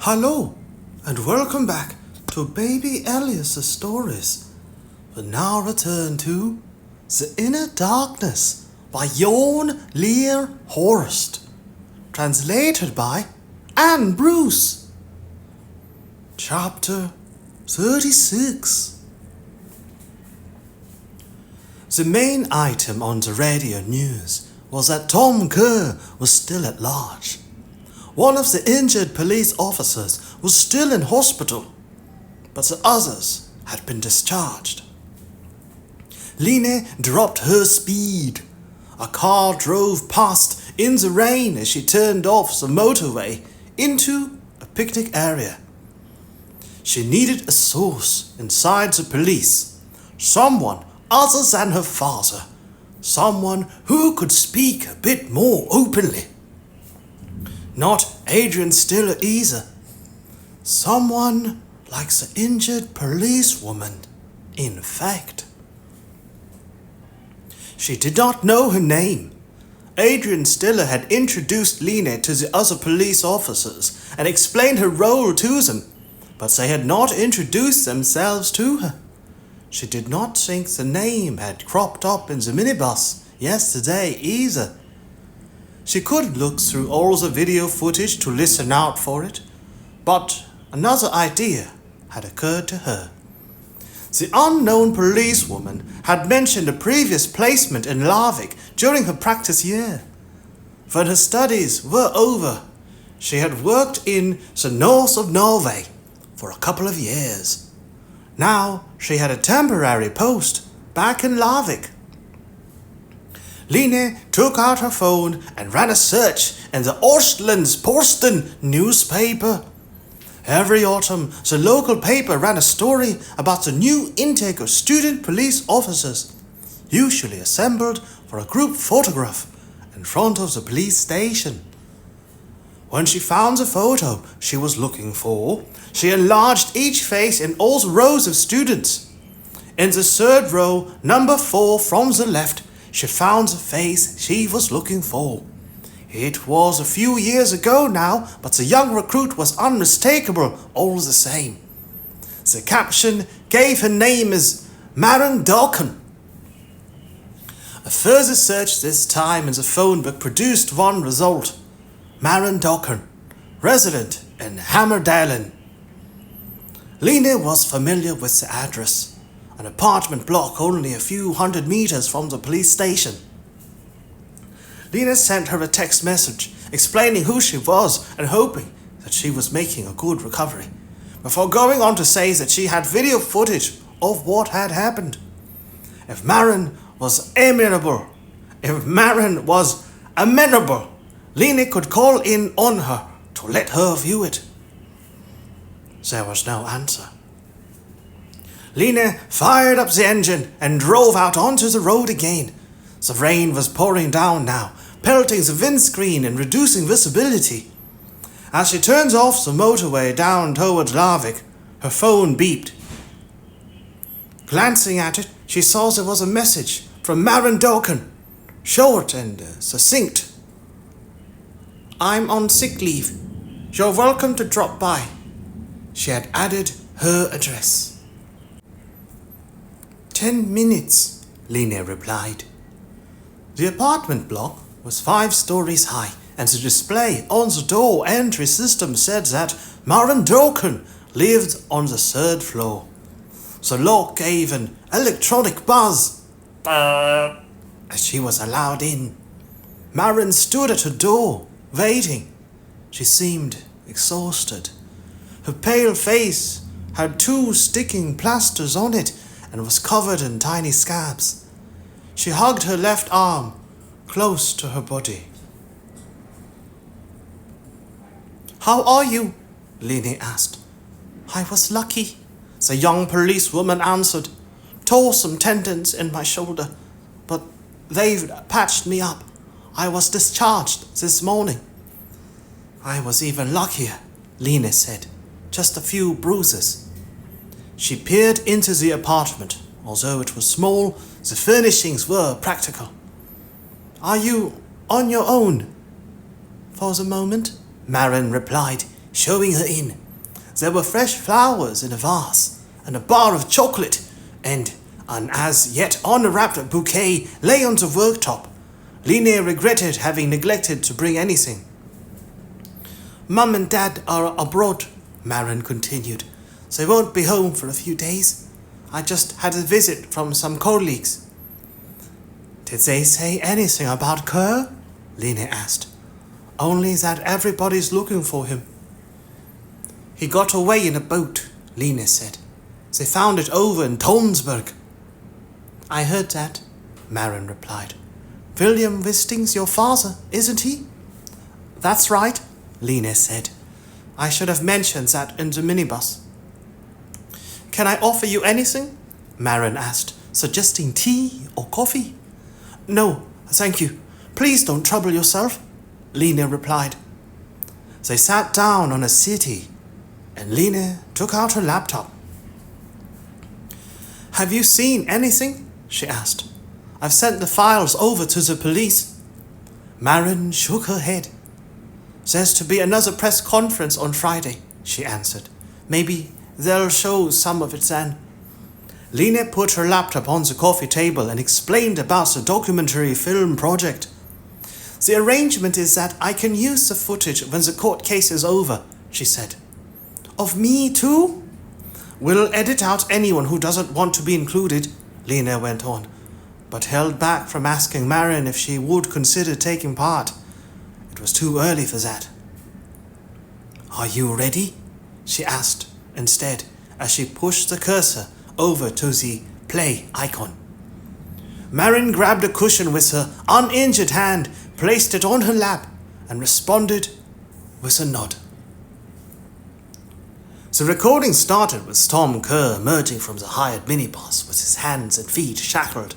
Hello, and welcome back to Baby Elias's stories. We now return to The Inner Darkness by Jørn Lier Horst, translated by Anne Bruce. Chapter 36. The main item on the radio news was that Tom Kerr was still at large. One of the injured police officers was still in hospital, but the others had been discharged. Line dropped her speed. A car drove past in the rain as she turned off the motorway into a picnic area. She needed a source inside the police, someone other than her father, someone who could speak a bit more openly. Not Adrian Stiller either. Someone like the injured policewoman, in fact. She did not know her name. Adrian Stiller had introduced Line to the other police officers and explained her role to them, but they had not introduced themselves to her. She did not think the name had cropped up in the minibus yesterday either. She could look through all the video footage to listen out for it, but another idea had occurred to her. The unknown policewoman had mentioned a previous placement in Larvik during her practice year. When her studies were over, she had worked in the north of Norway for a couple of years. Now she had a temporary post back in Larvik. Line took out her phone and ran a search in the Østlandsposten newspaper. Every autumn, the local paper ran a story about the new intake of student police officers, usually assembled for a group photograph in front of the police station. When she found the photo she was looking for, she enlarged each face in all the rows of students. In the third row, number 4 from the left, she found the face she was looking for. It was a few years ago now, but the young recruit was unmistakable all the same. The caption gave her name as Maren Dorken. A further search this time in the phone book produced one result. Maren Dorken, resident in Hammerdalen. Line was familiar with the address. An apartment block only a few hundred meters from the police station. Line sent her a text message explaining who she was and hoping that she was making a good recovery, before going on to say that she had video footage of what had happened. If Maren was amenable, Line could call in on her to let her view it. There was no answer. Line fired up the engine and drove out onto the road again. The rain was pouring down now, pelting the windscreen and reducing visibility. As she turned off the motorway down towards Larvik, her phone beeped. Glancing at it, she saw there was a message from Maren Dorken, short and succinct. "I'm on sick leave. You're welcome to drop by." She had added her address. 10 minutes, Line replied. The apartment block was 5 stories high, and the display on the door entry system said that Maren Dorken lived on the 3rd floor. The lock gave an electronic buzz as she was allowed in. Maren stood at her door, waiting. She seemed exhausted. Her pale face had 2 sticking plasters on it and was covered in tiny scabs. She hugged her left arm close to her body. "How are you?" Line asked. "I was lucky," the young policewoman answered. "Tore some tendons in my shoulder, but they've patched me up. I was discharged this morning." "I was even luckier," Line said. "Just a few bruises." She peered into the apartment. Although it was small, the furnishings were practical. "Are you on your own?" "For the moment," Maren replied, showing her in. There were fresh flowers in a vase, and a bar of chocolate, and an as yet unwrapped bouquet lay on the worktop. Lier regretted having neglected to bring anything. Mum and Dad are abroad, Maren continued. They won't be home for a few days. I just had a visit from some colleagues. Did they say anything about Kerr? Lier asked. Only that everybody's looking for him. He got away in a boat, Lier said. They found it over in Tonsberg. I heard that, Maren replied. William Wisting's your father, isn't he? That's right, Lier said. I should have mentioned that in the minibus. Can I offer you anything? Maren asked, suggesting tea or coffee. No, thank you. Please don't trouble yourself, Lier replied. They sat down on a settee, and Lier took out her laptop. Have you seen anything? She asked. I've sent the files over to the police. Maren shook her head. There's to be another press conference on Friday, she answered. Maybe they'll show some of it then. Lier put her laptop on the coffee table and explained about the documentary film project. The arrangement is that I can use the footage when the court case is over, she said. Of me too? We'll edit out anyone who doesn't want to be included, Lier went on, but held back from asking Maren if she would consider taking part. It was too early for that. Are you ready? She asked instead as she pushed the cursor over to the play icon. Maren grabbed a cushion with her uninjured hand, placed it on her lap, and responded with a nod. The recording started with Tom Kerr emerging from the hired minibus with his hands and feet shackled.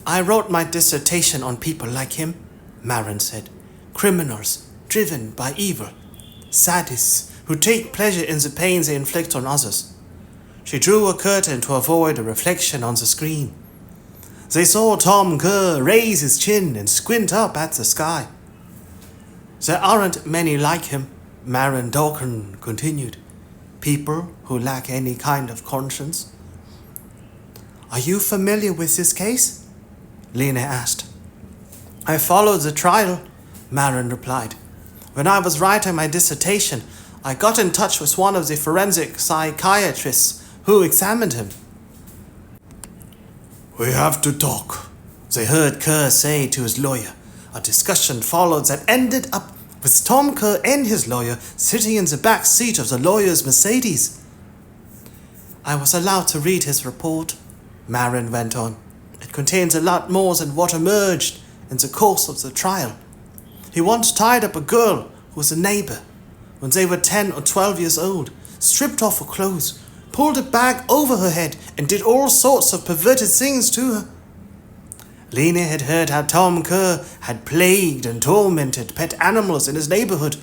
I wrote my dissertation on people like him, Maren said. Criminals driven by evil. Sadists who take pleasure in the pain they inflict on others. She drew a curtain to avoid a reflection on the screen. They saw Tom Kerr raise his chin and squint up at the sky. There aren't many like him, Maren Dawkern continued. People who lack any kind of conscience. Are you familiar with this case? Lier asked. I followed the trial, Maren replied. When I was writing my dissertation, I got in touch with one of the forensic psychiatrists who examined him. We have to talk, they heard Kerr say to his lawyer. A discussion followed that ended up with Tom Kerr and his lawyer sitting in the back seat of the lawyer's Mercedes. I was allowed to read his report, Maren went on. It contains a lot more than what emerged in the course of the trial. He once tied up a girl who was a neighbour when they were 10 or 12 years old, stripped off her clothes, pulled a bag over her head, and did all sorts of perverted things to her. Lier had heard how Tom Kerr had plagued and tormented pet animals in his neighbourhood,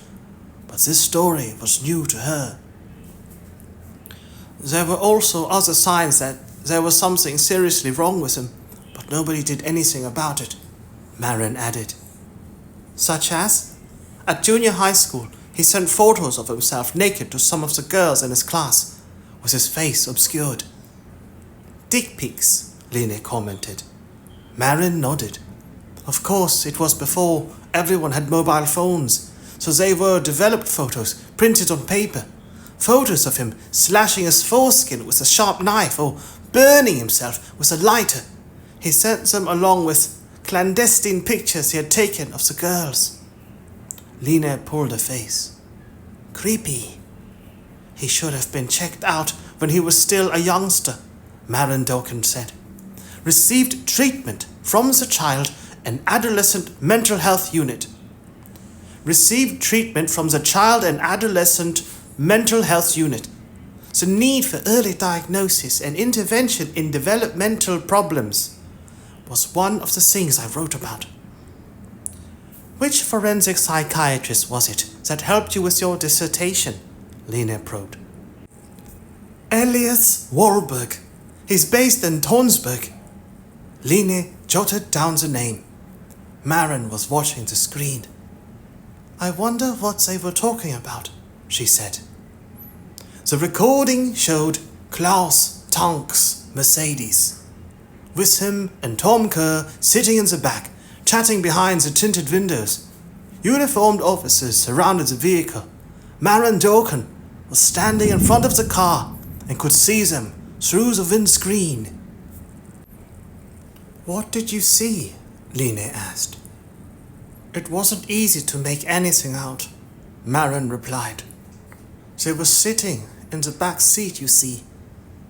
but this story was new to her. There were also other signs that there was something seriously wrong with him, but nobody did anything about it, Maren added. Such as? At junior high school, he sent photos of himself naked to some of the girls in his class, with his face obscured. Dick pics, Lier commented. Maren nodded. Of course, it was before everyone had mobile phones, so they were developed photos printed on paper. Photos of him slashing his foreskin with a sharp knife or burning himself with a lighter. He sent them along with clandestine pictures he had taken of the girls. Lier pulled a face. Creepy. He should have been checked out when he was still a youngster, Maren Dawkern said. Received treatment from the child and adolescent mental health unit. Received treatment from the child and adolescent mental health unit. The need for early diagnosis and intervention in developmental problems was one of the things I wrote about. Which forensic psychiatrist was it that helped you with your dissertation? Lier probed. Elias Wahlberg. He's based in Tonsberg. Lier jotted down the name. Maren was watching the screen. I wonder what they were talking about, she said. The recording showed Klaus Tank's Mercedes, with him and Tom Kerr sitting in the back, chatting behind the tinted windows. Uniformed officers surrounded the vehicle. Maren Dorkin was standing in front of the car and could see them through the windscreen. What did you see? Line asked. It wasn't easy to make anything out, Maren replied. They were sitting in the back seat, you see.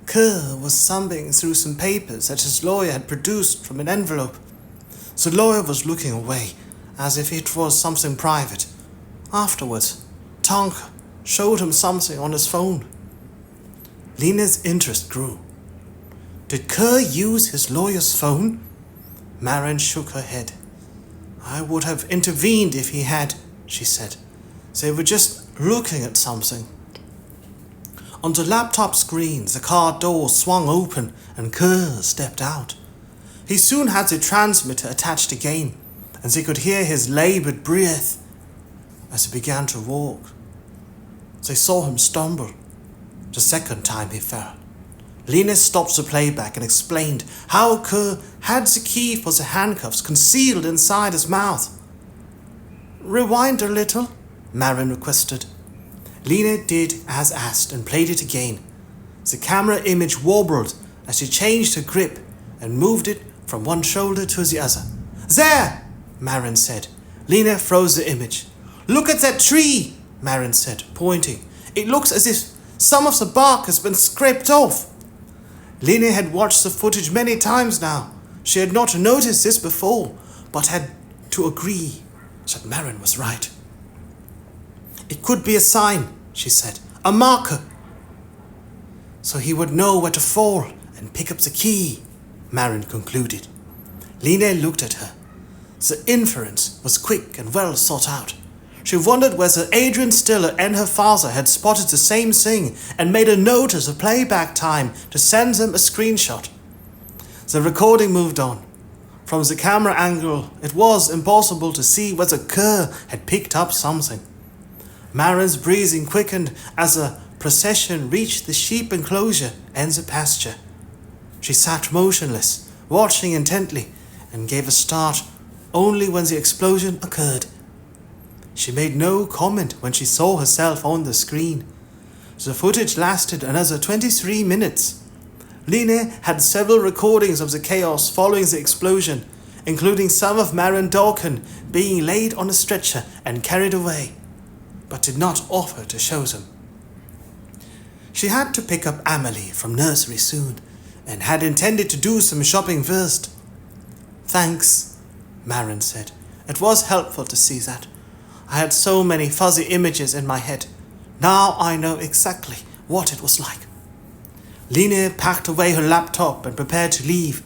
Kerr was thumbing through some papers that his lawyer had produced from an envelope. The lawyer was looking away, as if it was something private. Afterwards, Tank showed him something on his phone. Line's interest grew. Did Kerr use his lawyer's phone? Maren shook her head. I would have intervened if he had, she said. They were just looking at something. On the laptop screen, the car door swung open and Kerr stepped out. He soon had the transmitter attached again, and they could hear his laboured breath as he began to walk. They saw him stumble. The second time he fell. Line stopped the playback and explained how Kerr had the key for the handcuffs concealed inside his mouth. Rewind a little, Maren requested. Line did as asked and played it again. The camera image wobbled as she changed her grip and moved it from one shoulder to the other. There, Maren said. Line froze the image. Look at that tree, Maren said, pointing. It looks as if some of the bark has been scraped off. Line had watched the footage many times now. She had not noticed this before, but had to agree that Maren was right. It could be a sign, she said, a marker. So he would know where to fall and pick up the key, Maren concluded. Line looked at her. The inference was quick and well thought out. She wondered whether Adrian Stiller and her father had spotted the same thing and made a note of the playback time to send them a screenshot. The recording moved on. From the camera angle, it was impossible to see whether Kerr had picked up something. Maren's breathing quickened as the procession reached the sheep enclosure and the pasture. She sat motionless, watching intently, and gave a start only when the explosion occurred. She made no comment when she saw herself on the screen. The footage lasted another 23 minutes. Line had several recordings of the chaos following the explosion, including some of Maren Dorkin being laid on a stretcher and carried away, but did not offer to show them. She had to pick up Amelie from nursery soon, and had intended to do some shopping first. Thanks, Maren said. It was helpful to see that. I had so many fuzzy images in my head. Now I know exactly what it was like. Line packed away her laptop and prepared to leave.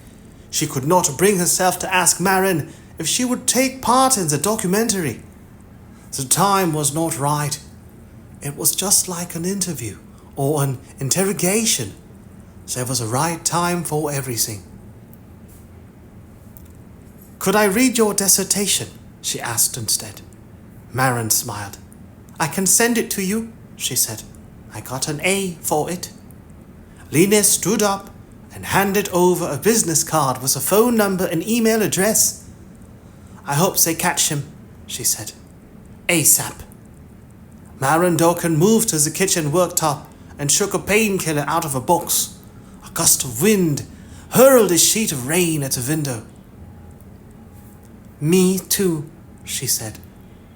She could not bring herself to ask Maren if she would take part in the documentary. The time was not right. It was just like an interview or an interrogation. There was a right time for everything. Could I read your dissertation? She asked instead. Maren smiled. I can send it to you, she said. I got an A for it. Line stood up and handed over a business card with a phone number and email address. I hope they catch him, she said. ASAP. Maren Dorkin moved to the kitchen worktop and shook a painkiller out of a box. A gust of wind hurled a sheet of rain at the window. Me too, she said,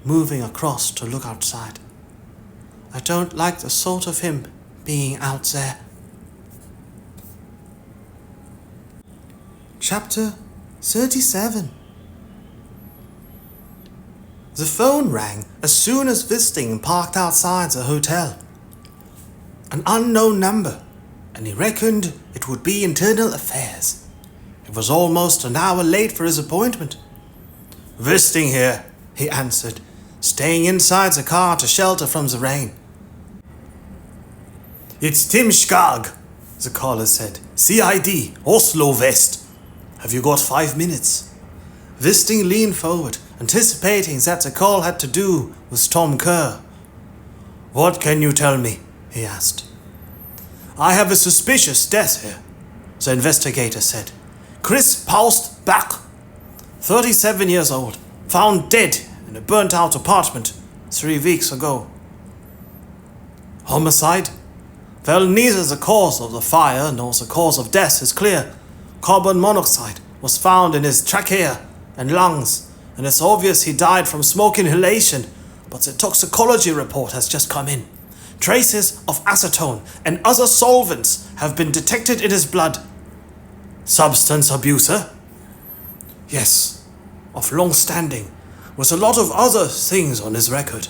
moving across to look outside. I don't like the thought of him being out there. Chapter 37. The phone rang as soon as Wisting parked outside the hotel. An unknown number, and he reckoned it would be Internal Affairs. It was almost an hour late for his appointment. Wisting here, he answered, staying inside the car to shelter from the rain. It's Tim Skag, the caller said. CID, Oslo West. Have you got 5 minutes? Wisting leaned forward, anticipating that the call had to do with Tom Kerr. "What can you tell me?" he asked. "I have a suspicious death here," the investigator said. "Chris Paust Bach, 37 years old, found dead in a burnt-out apartment 3 weeks ago." "Homicide?" "Well, neither the cause of the fire nor the cause of death is clear. Carbon monoxide was found in his trachea and lungs, and it's obvious he died from smoke inhalation, but the toxicology report has just come in. Traces of acetone and other solvents have been detected in his blood." "Substance abuser?" "Yes, of long standing, with a lot of other things on his record.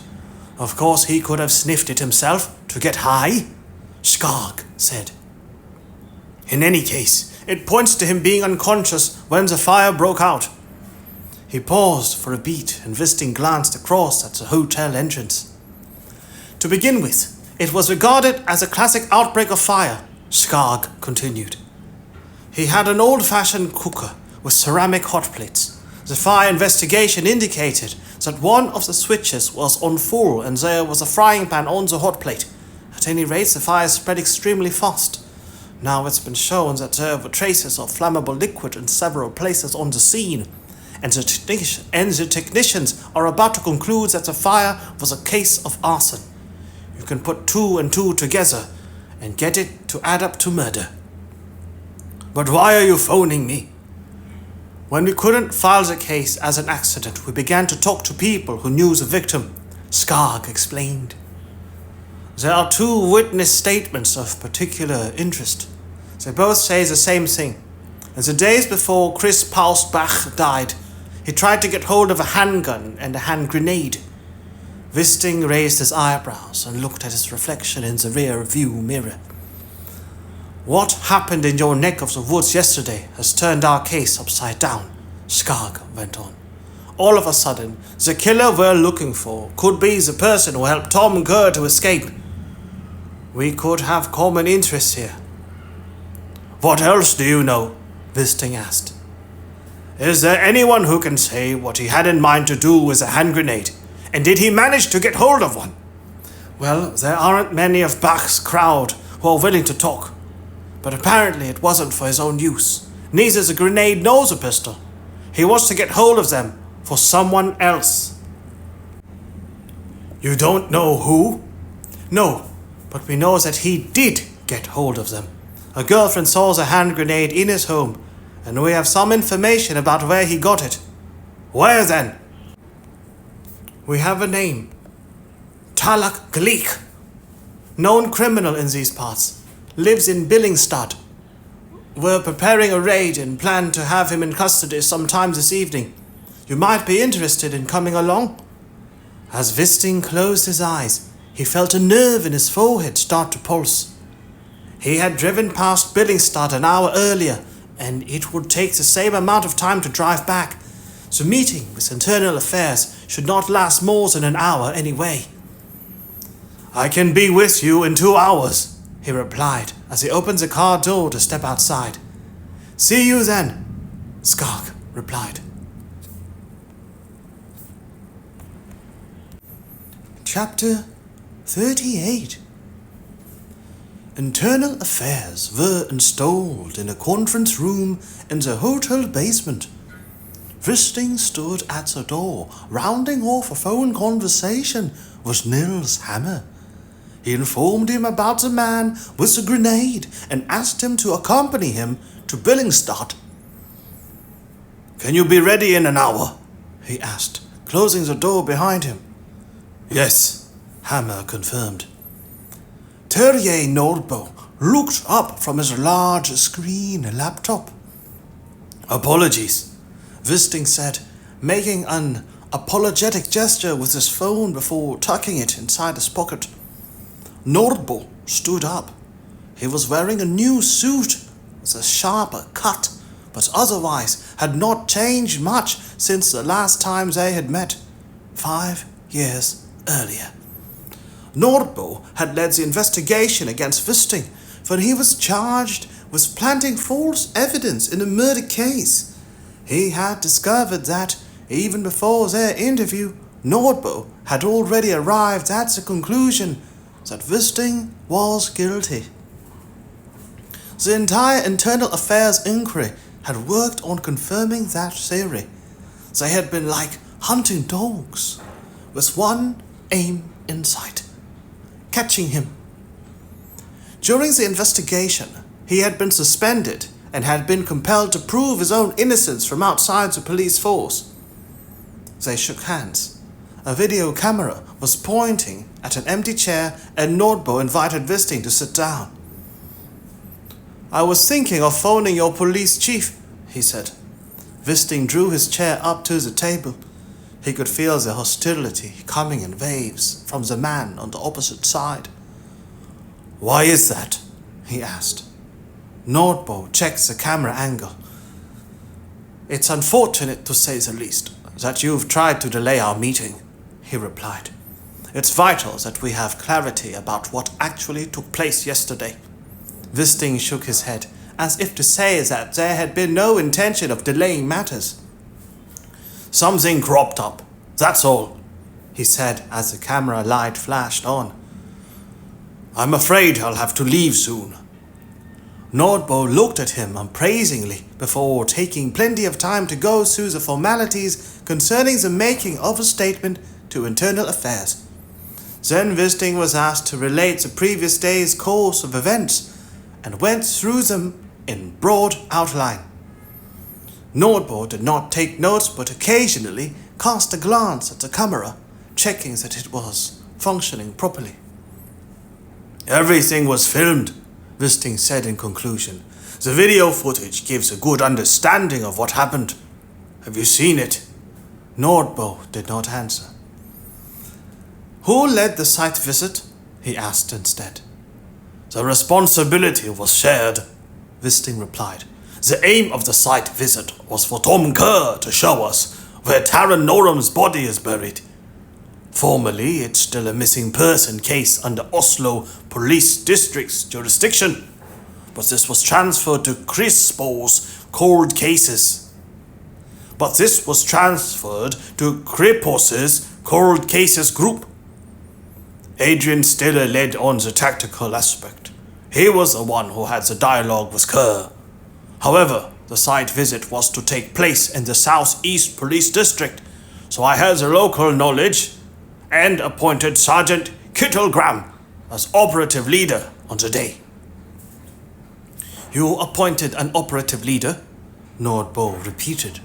Of course, he could have sniffed it himself to get high," Skarg said. "In any case, it points to him being unconscious when the fire broke out." He paused for a beat, and Wisting glanced across at the hotel entrance. "To begin with, it was regarded as a classic outbreak of fire," Skarg continued. "He had an old-fashioned cooker with ceramic hot plates. The fire investigation indicated that one of the switches was on full and there was a frying pan on the hot plate. At any rate, the fire spread extremely fast. Now it's been shown that there were traces of flammable liquid in several places on the scene, and the technicians are about to conclude that the fire was a case of arson. You can put 2 and 2 together and get it to add up to murder." "But why are you phoning me?" "When we couldn't file the case as an accident, we began to talk to people who knew the victim," Skarg explained. "There are 2 witness statements of particular interest. They both say the same thing. In the days before Chris Paust Bach died, he tried to get hold of a handgun and a hand grenade." Wisting raised his eyebrows and looked at his reflection in the rear view mirror. "What happened in your neck of the woods yesterday has turned our case upside down," Skarg went on. "All of a sudden, the killer we're looking for could be the person who helped Tom Kerr to escape. We could have common interests here." "What else do you know?" Wisting asked. "Is there anyone who can say what he had in mind to do with a hand grenade? And did he manage to get hold of one?" "Well, there aren't many of Bach's crowd who are willing to talk. But apparently it wasn't for his own use. Neither the grenade nor the pistol. He wants to get hold of them for someone else." "You don't know who?" "No, but we know that he did get hold of them. A girlfriend saw the hand grenade in his home, and we have some information about where he got it." "Where then?" "We have a name. Talak Gleek. Known criminal in these parts. Lives in Billingstad. We're preparing a raid and plan to have him in custody sometime this evening. You might be interested in coming along." As Wisting closed his eyes, he felt a nerve in his forehead start to pulse. He had driven past Billingstad an hour earlier, and it would take the same amount of time to drive back. The meeting with Internal Affairs should not last more than an hour anyway. "I can be with you in 2 hours," he replied as he opened the car door to step outside. "See you then," Skarg replied. Chapter 38. Internal Affairs were installed in a conference room in the hotel basement. Wisting stood at the door, rounding off a phone conversation with Nils Hammer. He informed him about the man with the grenade and asked him to accompany him to Billingstad. "Can you be ready in an hour?" he asked, closing the door behind him. "Yes," Hammer confirmed. Terje Nordbo looked up from his large screen laptop. "Apologies," Wisting said, making an apologetic gesture with his phone before tucking it inside his pocket. Nordbo stood up. He was wearing a new suit with a sharper cut, but otherwise had not changed much since the last time they had met, 5 years earlier. Nordbo had led the investigation against Wisting when he was charged with planting false evidence in a murder case. He had discovered that, even before their interview, Nordbo had already arrived at the conclusion that Wisting was guilty. The entire internal affairs inquiry had worked on confirming that theory. They had been like hunting dogs, with one aim in sight: catching him. During the investigation, he had been suspended and had been compelled to prove his own innocence from outside the police force. They shook hands. A video camera was pointing at an empty chair, and Nordbo invited Wisting to sit down. "I was thinking of phoning your police chief," he said. Wisting drew his chair up to the table. He could feel the hostility coming in waves from the man on the opposite side. "Why is that?" he asked. Nordbo checked the camera angle. "It's unfortunate, to say the least, that you've tried to delay our meeting," he replied. "It's vital that we have clarity about what actually took place yesterday." Wisting shook his head, as if to say that there had been no intention of delaying matters. "Something cropped up, that's all," he said as the camera light flashed on. "I'm afraid I'll have to leave soon." Nordbo looked at him appraisingly before taking plenty of time to go through the formalities concerning the making of a statement to Internal Affairs. Then Wisting was asked to relate the previous day's course of events, and went through them in broad outline. Nordbo did not take notes, but occasionally cast a glance at the camera, checking that it was functioning properly. "Everything was filmed," Wisting said in conclusion. "The video footage gives a good understanding of what happened. Have you seen it?" Nordbo did not answer. "Who led the site visit?" he asked instead. "The responsibility was shared," Wisting replied. "The aim of the site visit was for Tom Kerr to show us where Taran Noram's body is buried. Formally, it's still a missing person case under Oslo Police District's jurisdiction, but this was transferred to Kripos's cold cases. Group. Adrian Stiller led on the tactical aspect. He was the one who had the dialogue with Kerr. However, the site visit was to take place in the Southeast Police District, so I had the local knowledge and appointed Sergeant Kittlegram as operative leader on the day." "You appointed an operative leader?" Nordbo repeated.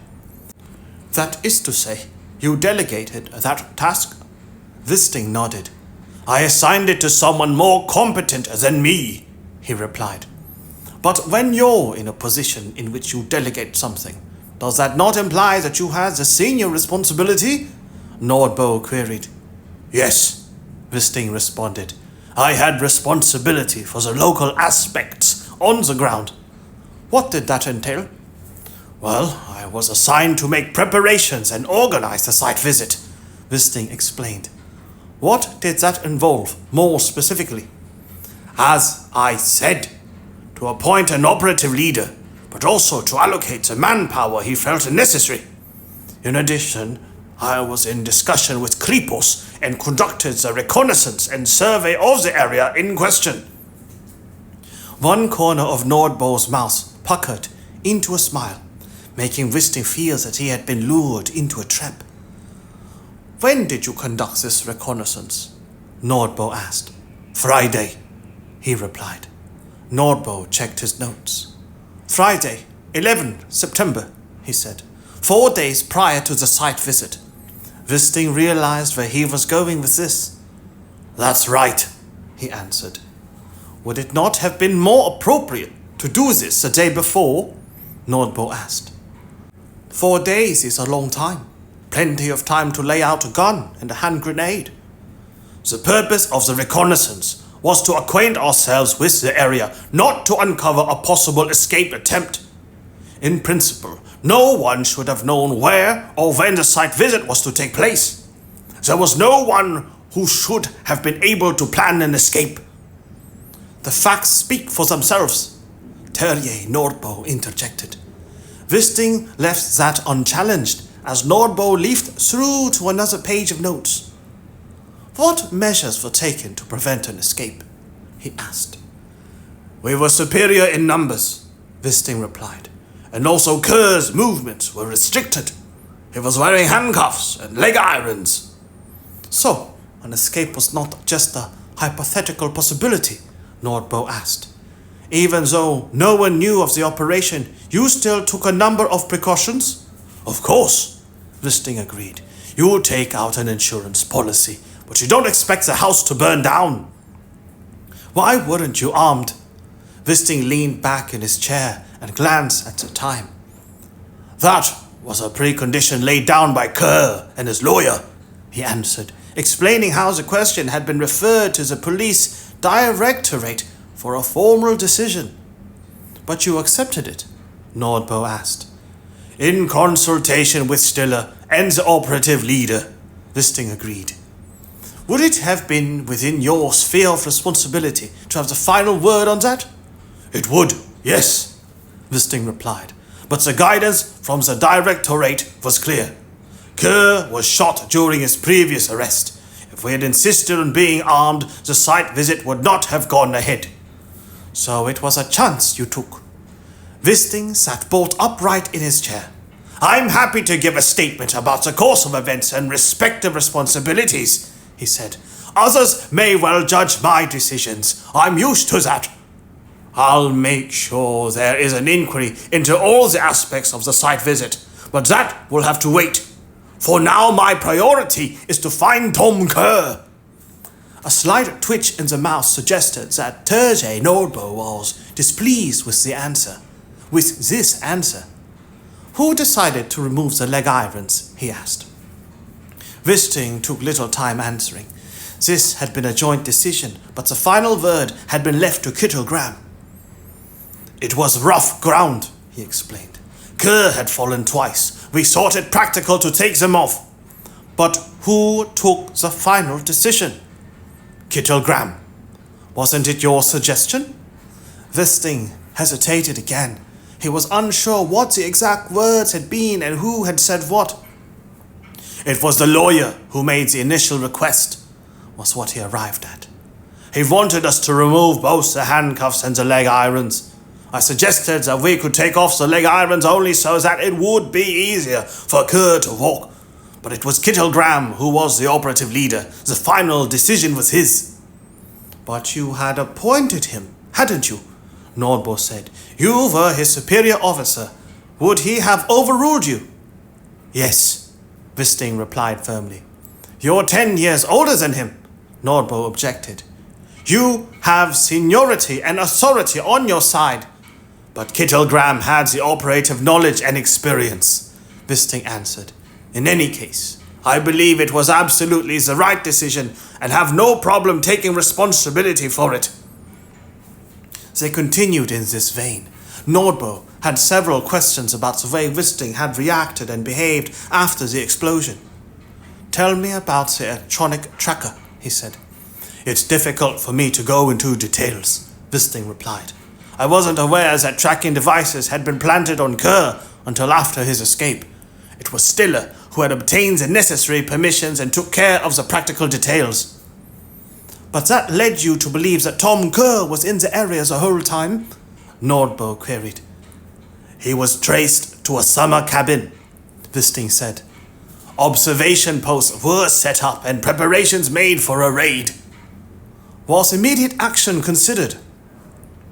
"That is to say, you delegated that task?" Wisting nodded. "I assigned it to someone more competent than me," he replied. "But when you're in a position in which you delegate something, does that not imply that you had the senior responsibility?" Nordbo queried. "Yes," Wisting responded. "I had responsibility for the local aspects on the ground." "What did that entail?" "Well, I was assigned to make preparations and organize the site visit," Wisting explained. "What did that involve, more specifically?" "As I said, to appoint an operative leader, but also to allocate the manpower he felt necessary. In addition, I was in discussion with Kripos and conducted the reconnaissance and survey of the area in question." One corner of Nordbo's mouth puckered into a smile, making Wisting feel that he had been lured into a trap. "When did you conduct this reconnaissance?" Nordbo asked. "Friday," he replied. Nordbo checked his notes. "Friday, 11 September, he said. 4 days prior to the site visit." Wisting realized where he was going with this. "That's right," he answered. "Would it not have been more appropriate to do this the day before?" Nordbo asked. 4 days is a long time. Plenty of time to lay out a gun and a hand grenade. The purpose of the reconnaissance was to acquaint ourselves with the area, not to uncover a possible escape attempt. In principle, no one should have known where or when the site visit was to take place. There was no one who should have been able to plan an escape. "The facts speak for themselves," Terje Nordbo interjected. Wisting left that unchallenged as Nordbo leafed through to another page of notes. "What measures were taken to prevent an escape?" he asked. "We were superior in numbers," Wisting replied, "and also Kerr's movements were restricted. He was wearing handcuffs and leg irons." "So, an escape was not just a hypothetical possibility?" Nordbo asked. "Even though no one knew of the operation, you still took a number of precautions?" "Of course," Wisting agreed. "You take out an insurance policy, but you don't expect the house to burn down." "Why weren't you armed?" Wisting leaned back in his chair and glanced at the time. "That was a precondition laid down by Kerr and his lawyer," he answered, explaining how the question had been referred to the police directorate for a formal decision. "But you accepted it?" Nordbo asked. "In consultation with Stiller and the operative leader," Wisting agreed. "Would it have been within your sphere of responsibility to have the final word on that?" "It would, yes," Wisting replied, "but the guidance from the directorate was clear. Kerr was shot during his previous arrest. If we had insisted on being armed, the site visit would not have gone ahead." "So it was a chance you took." Wisting sat bolt upright in his chair. "I'm happy to give a statement about the course of events and respective responsibilities," he said. "Others may well judge my decisions. I'm used to that. I'll make sure there is an inquiry into all the aspects of the site visit, but that will have to wait. For now, my priority is to find Tom Kerr." A slight twitch in the mouth suggested that Terje Nordbo was displeased with this answer. "Who decided to remove the leg irons?" he asked. Wisting took little time answering. This had been a joint decision, but the final word had been left to Kittle Graham. "It was rough ground," he explained. "Kerr had fallen twice. We thought it practical to take them off." "But who took the final decision?" "Kittle Graham." "Wasn't it your suggestion?" Wisting hesitated again. He was unsure what the exact words had been and who had said what. "It was the lawyer who made the initial request," was what he arrived at. "He wanted us to remove both the handcuffs and the leg irons. I suggested that we could take off the leg irons only so that it would be easier for Kerr to walk. But it was Kittle Graham who was the operative leader. The final decision was his." "But you had appointed him, hadn't you?" Nordbo said. "You were his superior officer. Would he have overruled you?" "Yes," Wisting replied firmly. "You're 10 years older than him," Nordbo objected. "You have seniority and authority on your side." "But Kittle Graham had the operative knowledge and experience," Wisting answered. "In any case, I believe it was absolutely the right decision and have no problem taking responsibility for it." They continued in this vein. Nordbo had several questions about the way Wisting had reacted and behaved after the explosion. "Tell me about the electronic tracker," he said. "It's difficult for me to go into details," Wisting replied. "I wasn't aware that tracking devices had been planted on Kerr until after his escape. It was Stiller who had obtained the necessary permissions and took care of the practical details." "But that led you to believe that Tom Kerr was in the area the whole time?" Nordbo queried. "He was traced to a summer cabin," Wisting said. "Observation posts were set up and preparations made for a raid." "Was immediate action considered?"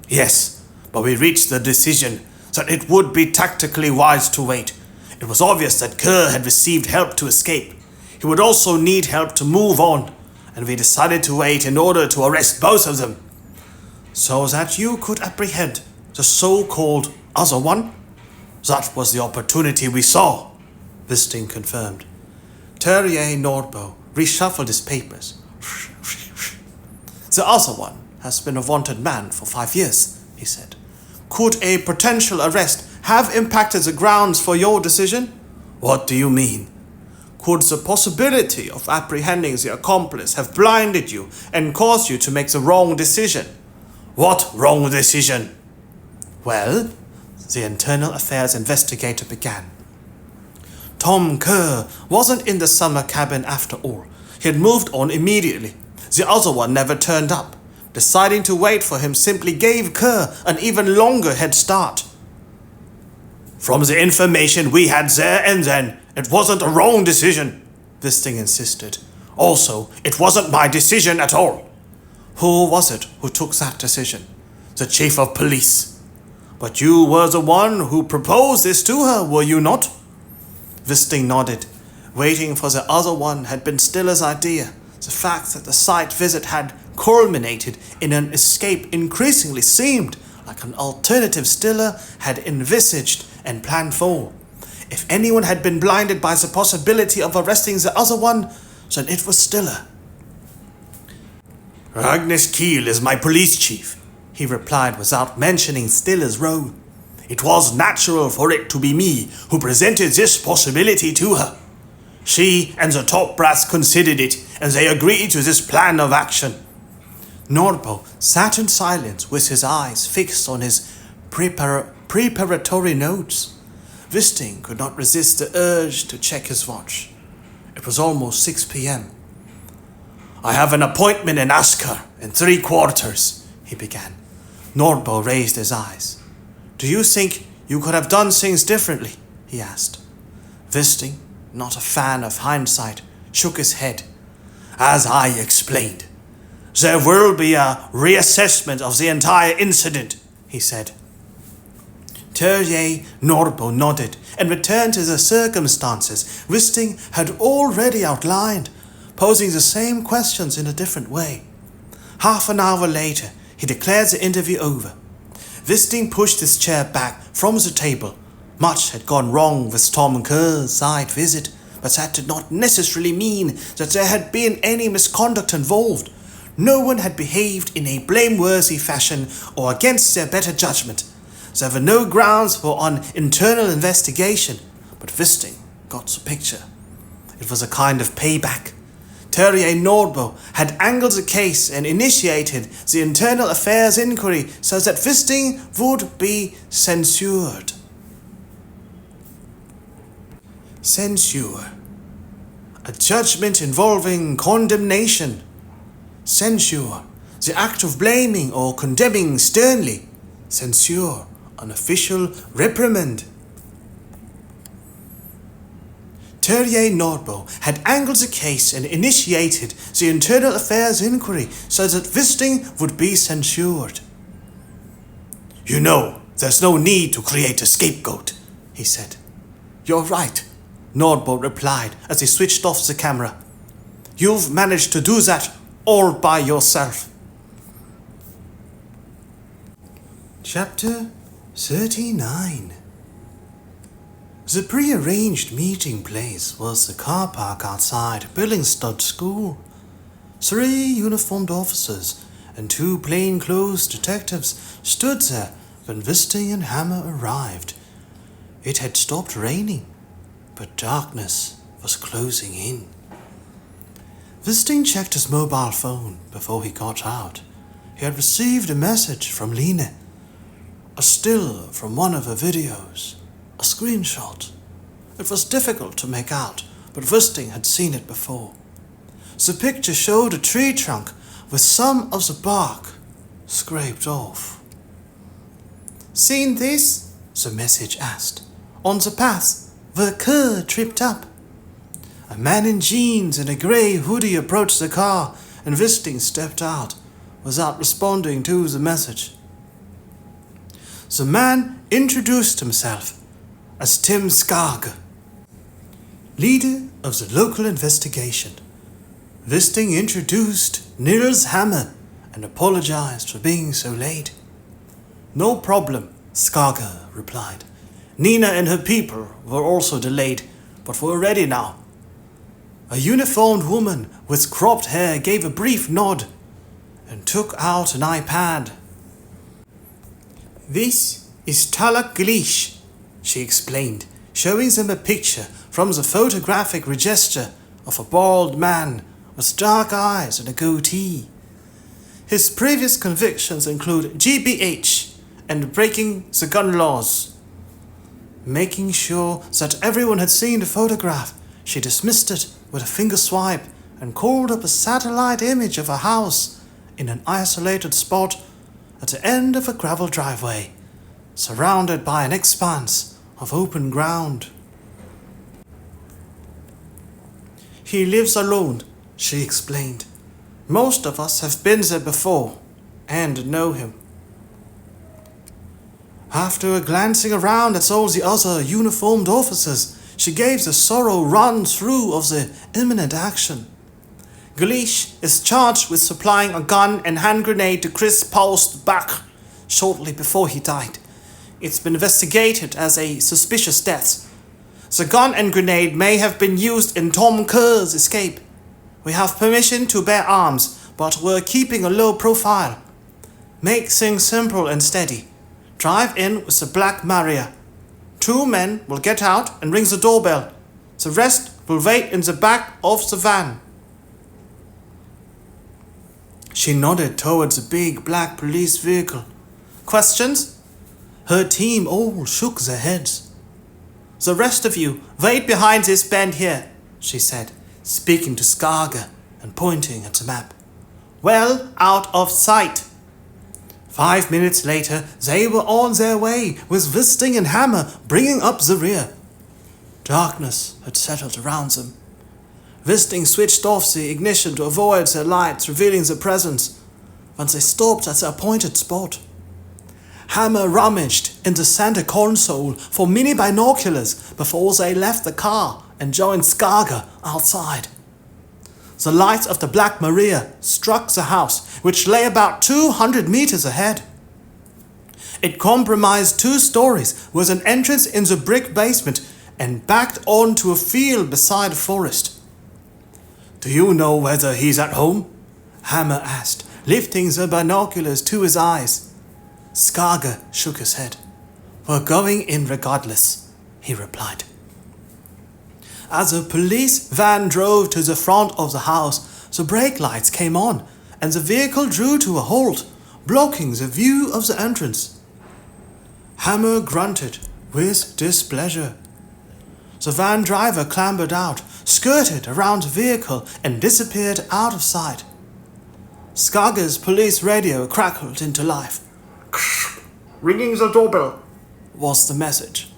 "Yes, but we reached the decision that it would be tactically wise to wait. It was obvious that Kerr had received help to escape. He would also need help to move on, and we decided to wait in order to arrest both of them." "So that you could apprehend the so-called other one?" "That was the opportunity we saw," Wisting confirmed. Terje Nordbo reshuffled his papers. "The other one has been a wanted man for 5 years," he said. "Could a potential arrest have impacted the grounds for your decision?" "What do you mean?" "Could the possibility of apprehending the accomplice have blinded you and caused you to make the wrong decision?" "What wrong decision?" "Well, the internal affairs investigator began. Tom Kerr wasn't in the summer cabin after all. He had moved on immediately. The other one never turned up. Deciding to wait for him simply gave Kerr an even longer head start. From the information we had there and then, it wasn't a wrong decision, Wisting insisted. Also, it wasn't my decision at all. Who was it who took that decision? The chief of police. But you were the one who proposed this to her, were you not? Wisting nodded. Waiting for the other one had been Stiller's idea. The fact that the site visit had culminated in an escape increasingly seemed like an alternative Stiller had envisaged and planned for. If anyone had been blinded by the possibility of arresting the other one, then it was Stiller. Agnes Kiel is my police chief, he replied without mentioning Stiller's role. It was natural for it to be me who presented this possibility to her. She and the top brass considered it, and they agreed to this plan of action. Nordbo sat in silence with his eyes fixed on his preparatory notes. Wisting could not resist the urge to check his watch. It was almost 6 p.m. I have an appointment in Asker in 3/4, he began. Nordbo raised his eyes. Do you think you could have done things differently? He asked. Wisting, not a fan of hindsight, shook his head. As I explained, there will be a reassessment of the entire incident, he said. Terje Nordbo nodded and returned to the circumstances Wisting had already outlined, posing the same questions in a different way. Half an hour later, he declared the interview over. Wisting pushed his chair back from the table. Much had gone wrong with Tom Kerr's site visit, but that did not necessarily mean that there had been any misconduct involved. No one had behaved in a blameworthy fashion or against their better judgment. There were no grounds for an internal investigation, but Wisting got the picture. It was a kind of payback. Terje Nordbo had angled the case and initiated the internal affairs inquiry so that Wisting would be censured. Censure. A judgment involving condemnation. Censure. The act of blaming or condemning sternly. Censure. An official reprimand. Terje Nordbo had angled the case and initiated the internal affairs inquiry so that Wisting would be censured. You know, there's no need to create a scapegoat, he said. You're right, Nordbo replied as he switched off the camera. You've managed to do that all by yourself. Chapter 39. The pre-arranged meeting place was the car park outside Billingstud School. 3 uniformed officers and 2 plainclothes detectives stood there when Wisting and Hammer arrived. It had stopped raining, but darkness was closing in. Wisting checked his mobile phone before he got out. He had received a message from Line. A still from one of her videos. A screenshot. It was difficult to make out, but Wisting had seen it before. The picture showed a tree trunk with some of the bark scraped off. Seen this? The message asked. On the path where Kerr tripped up. A man in jeans and a grey hoodie approached the car and Wisting stepped out without responding to the message. The man introduced himself as Tim Skage, leader of the local investigation. Wisting introduced Nils Hammer and apologized for being so late. No problem, Skage replied. Nina and her people were also delayed, but were ready now. A uniformed woman with cropped hair gave a brief nod and took out an iPad. This is Talak Glish, she explained, showing them a picture from the photographic register of a bald man with dark eyes and a goatee. His previous convictions include GBH and breaking the gun laws. Making sure that everyone had seen the photograph, she dismissed it with a finger swipe and called up a satellite image of a house in an isolated spot at the end of a gravel driveway, surrounded by an expanse of open ground. He lives alone, she explained. Most of us have been there before and know him. After glancing around at all the other uniformed officers, she gave the thorough run-through of the imminent action. Gleish is charged with supplying a gun and hand grenade to Chris Paul's back shortly before he died. It's been investigated as a suspicious death. The gun and grenade may have been used in Tom Kerr's escape. We have permission to bear arms, but we're keeping a low profile. Make things simple and steady. Drive in with the Black Maria. 2 men will get out and ring the doorbell. The rest will wait in the back of the van. She nodded towards a big black police vehicle. Questions? Her team all shook their heads. The rest of you, wait behind this bend here, she said, speaking to Skager and pointing at the map. Well out of sight. 5 minutes later, they were on their way, with Wisting and Hammer bringing up the rear. Darkness had settled around them. Wisting switched off the ignition to avoid their lights revealing their presence, when they stopped at the appointed spot. Hammer rummaged in the center console for mini binoculars before they left the car and joined Skager outside. The lights of the Black Maria struck the house, which lay about 200 meters ahead. It comprised 2 stories with an entrance in the brick basement and backed onto a field beside a forest. Do you know whether he's at home? Hammer asked, lifting the binoculars to his eyes. Skager shook his head. We're going in regardless, he replied. As a police van drove to the front of the house, the brake lights came on and the vehicle drew to a halt, blocking the view of the entrance. Hammer grunted with displeasure. The van driver clambered out, skirted around the vehicle and disappeared out of sight. Skager's police radio crackled into life. Ringing the doorbell, was the message.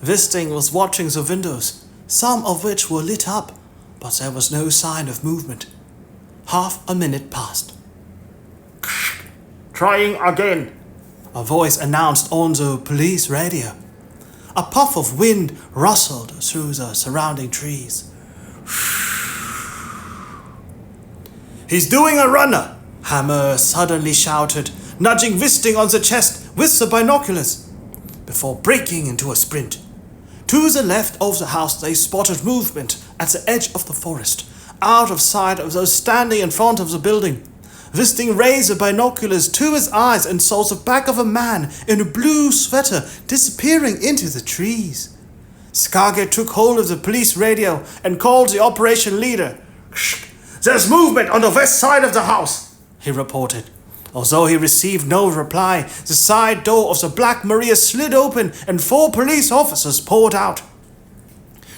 Wisting was watching the windows, some of which were lit up, but there was no sign of movement. Half a minute passed. Trying again, a voice announced on the police radio. A puff of wind rustled through the surrounding trees. He's doing a runner, Hammer suddenly shouted, nudging Wisting on the chest with the binoculars, before breaking into a sprint. To the left of the house they spotted movement at the edge of the forest, out of sight of those standing in front of the building. Wisting raised the binoculars to his eyes and saw the back of a man in a blue sweater disappearing into the trees. Skager took hold of the police radio and called the operation leader. There's movement on the west side of the house, he reported. Although he received no reply, the side door of the Black Maria slid open and 4 police officers poured out.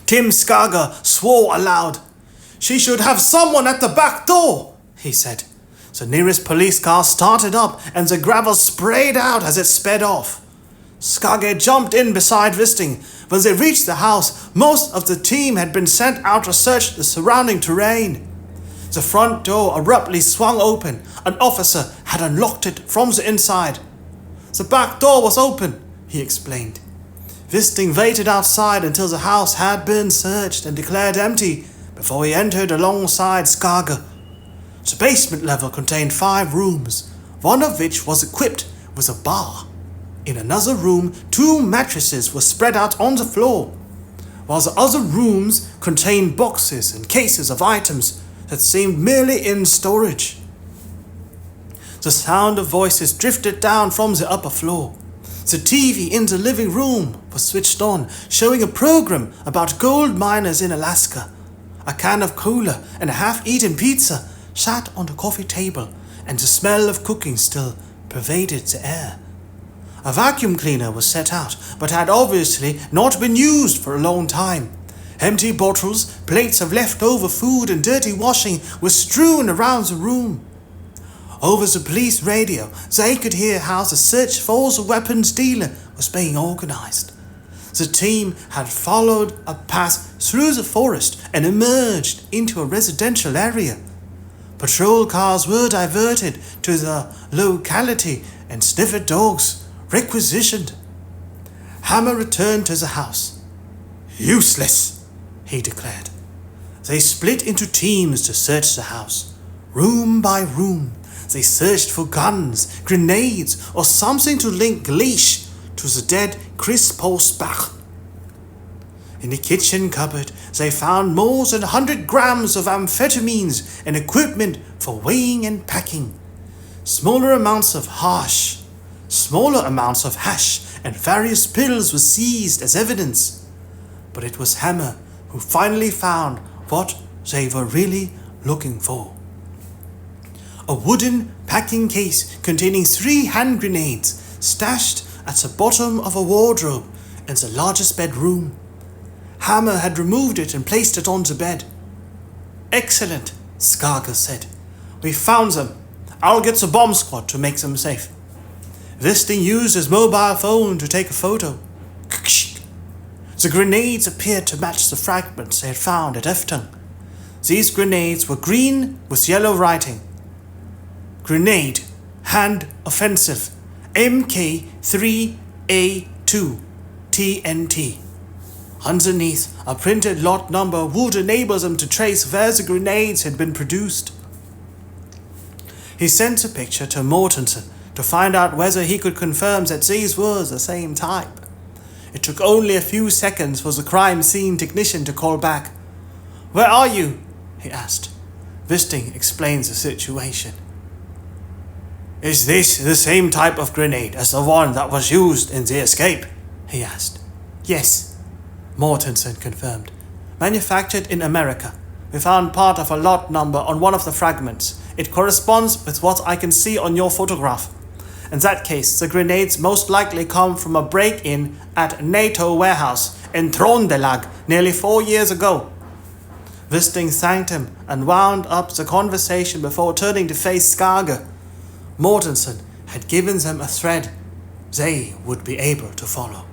Tim Skager swore aloud. She should have someone at the back door, he said. The nearest police car started up and the gravel sprayed out as it sped off. Skager jumped in beside Wisting. When they reached the house, most of the team had been sent out to search the surrounding terrain. The front door abruptly swung open. An officer had unlocked it from the inside. The back door was open, he explained. Wisting waited outside until the house had been searched and declared empty before he entered alongside Skager. The basement level contained 5 rooms, one of which was equipped with a bar. In another room, 2 mattresses were spread out on the floor, while the other rooms contained boxes and cases of items that seemed merely in storage. The sound of voices drifted down from the upper floor. The TV in the living room was switched on, showing a program about gold miners in Alaska. A can of cola and a half-eaten pizza sat on the coffee table, and the smell of cooking still pervaded the air. A vacuum cleaner was set out, but had obviously not been used for a long time. Empty bottles, plates of leftover food and dirty washing were strewn around the room. Over the police radio, they could hear how the search for the weapons dealer was being organized. The team had followed a path through the forest and emerged into a residential area. Patrol cars were diverted to the locality and sniffer dogs requisitioned. Hammer returned to the house. "Useless," he declared. They split into teams to search the house. Room by room, they searched for guns, grenades, or something to link Gleish to the dead Chris Polsbach. In the kitchen cupboard, they found more than 100 grams of amphetamines and equipment for weighing and packing. Smaller amounts of hash and various pills were seized as evidence. But it was Hammer who finally found what they were really looking for. A wooden packing case containing 3 hand grenades stashed at the bottom of a wardrobe in the largest bedroom. Hammer had removed it and placed it on the bed. "Excellent," Skager said. "We found them. I'll get the bomb squad to make them safe." Wisting used his mobile phone to take a photo. The grenades appeared to match the fragments they had found at Efton. These grenades were green with yellow writing. "Grenade, hand offensive, MK3A2, TNT. Underneath, a printed lot number would enable them to trace where the grenades had been produced. He sent a picture to Mortensen to find out whether he could confirm that these were the same type. It took only a few seconds for the crime scene technician to call back. "Where are you?" he asked. Wisting explains the situation. "Is this the same type of grenade as the one that was used in the escape?" he asked. "Yes," Mortensen confirmed. "Manufactured in America. We found part of a lot number on one of the fragments. It corresponds with what I can see on your photograph. In that case, the grenades most likely come from a break-in at NATO warehouse in Trondelag nearly 4 years ago." Wisting thanked him and wound up the conversation before turning to face Skager. Mortensen had given them a thread they would be able to follow.